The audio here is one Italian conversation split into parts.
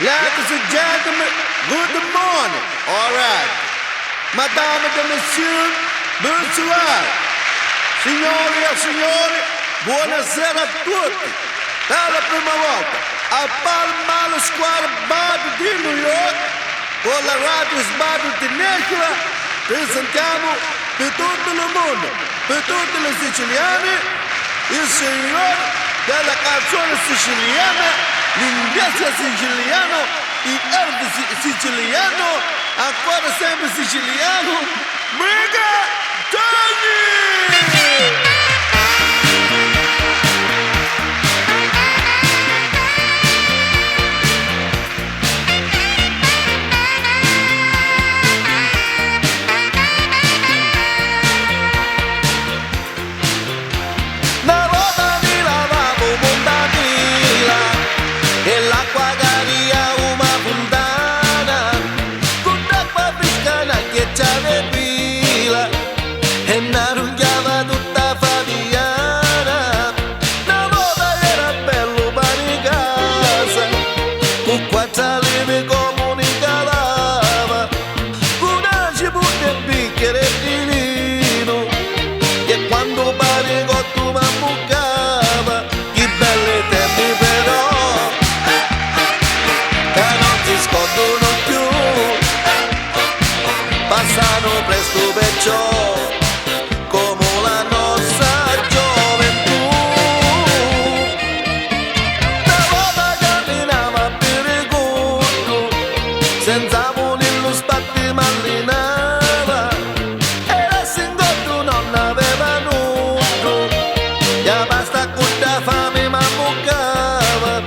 Ladies and gentlemen, good morning. All right. Madame e Monsieur, bonsoir. Signori e signori, buonasera a tutti. Per la prima volta a Palmalo Square Bar di New York, con la Radio Sbar di Necla, presentiamo per tutto il mondo, per tutti i siciliani, il signor della canzone siciliana, l'inglese siciliano, il Elvis siciliano, ancora sempre siciliano, Mega Tony! Passano presto perciò come la nostra gioventù. Una volta camminava per il culto, senza volirlo spatti mallinava, era singotto, non aveva nudo, già basta con la fame ma bucava.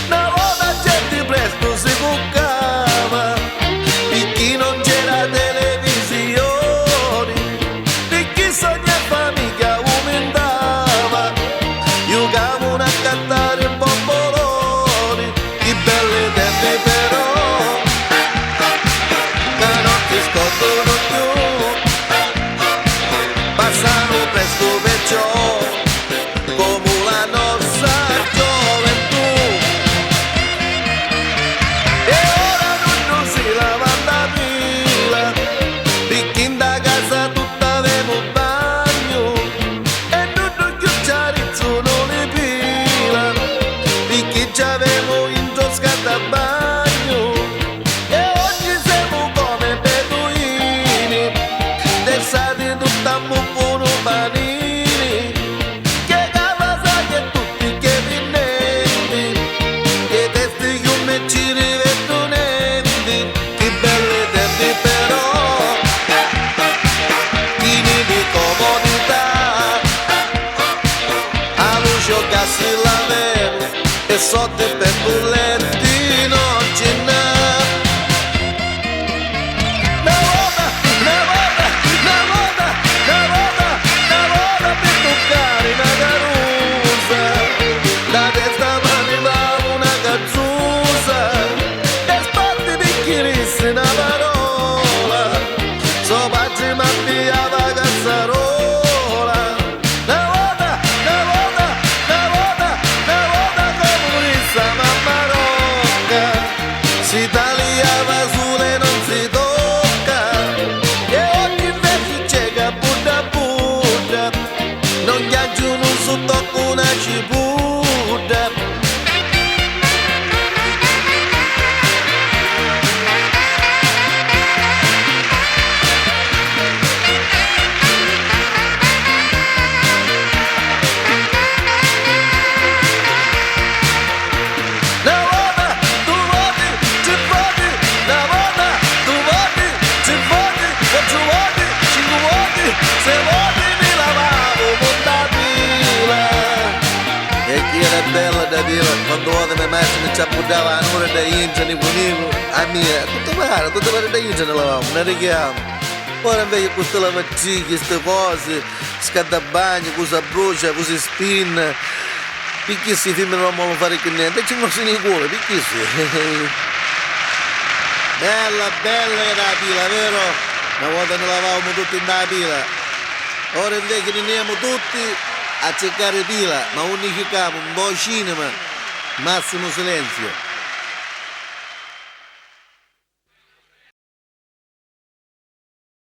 Una volta gente presto si bucava, e chi non c'era passano presto perciò come la nostra gioventù. E ora non si lavanda pila, perché in da casa tutta avevo bagno, e non chiucciarizzo non le pila, perché già avevo introscata a bagno. E oggi siamo come beduini, versati tutta panini, che cavasa che tutti che vinnenti, che testi che me ci rivettonenti, che belle tempi però, chini di comodità, a luce gas la vero, e sotto per bulletti non ce n'è. Si tagliava sole non si tocca, e oggi invece c'è che butta butta, non gli aggiungo su tocco una cibuta. Era bella da dire, quando mi macchina ci appoggiava un'ora da ingiani comigo, a mia, tutto male da ingiani lavavo, non reghiamo. Ora invece questa lavatrice, queste cose, scaldabagno, cosa brucia, cosa spinna, perché si film non vogliono fare che niente, ci non si ne cuore, perché si? Bella era la pila, vero? Una volta ne lavavamo tutti in la pila, ora invece ne andiamo tutti a cercare pila, ma unificamo un po' cinema, massimo silenzio.